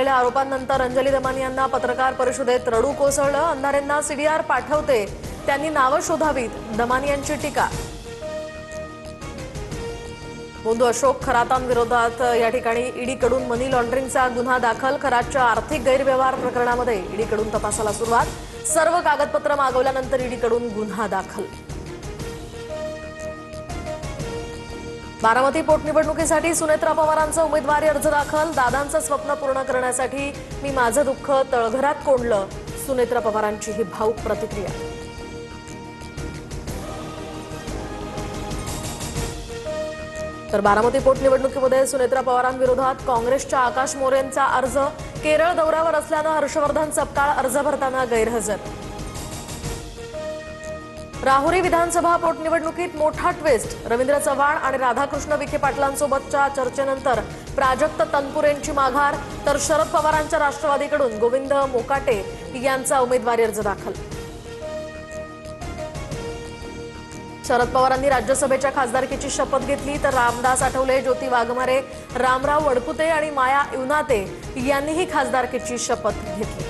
झालेल्या आरोपांनंतर अंजली दमानी यांना पत्रकार परिषदेत रडू कोसळलं। अंधारेंना सीडीआर पाठवते, त्यांनी नावं शोधावीत, दमानी यांची टीका। बोंधू अशोक खरातांविरोधात या ठिकाणी ईडीकडून मनी लॉन्ड्रिंगचा गुन्हा दाखल। खरातच्या आर्थिक गैरव्यवहार प्रकरणामध्ये ईडीकडून तपासाला सुरुवात। सर्व कागदपत्र मागवल्यानंतर ईडीकडून गुन्हा दाखल। बारामती पोटनिवडणुकीसाठी सुनेत्रा पवारांचा उमेदवारी अर्ज दाखल। दादांचं स्वप्न पूर्ण करण्यासाठी मी माझं दुःख तळघरात कोंडलं, सुनेत्रा पवारांची ही भावुक प्रतिक्रिया। तर बारामती पोटनिवडणुकीमध्ये सुनेत्रा पवारांविरोधात काँग्रेसच्या आकाश मोरेंचा अर्ज। केरळ दौऱ्यावर असल्यानं हर्षवर्धन सपकाळ अर्ज भरताना गैरहजर। राहुरी विधानसभा पोटनिवडणुकीत मोठा ट्विस्ट। रवींद्र चव्हाण आणि राधाकृष्ण विखे पाटलांसोबतच्या चर्चेनंतर प्राजक्त तनपुरेंची माघार, तर शरद पवारांच्या राष्ट्रवादीकडून गोविंद मोकाटे यांचा उमेदवारी अर्ज दाखल। शरद पवारांनी राज्यसभेच्या खासदारकीची शपथ घेतली, तर रामदास आठवले, ज्योती वाघमारे, रामराव वडकुते आणि माया इवनाते यांनीही खासदारकीची शपथ घेतली।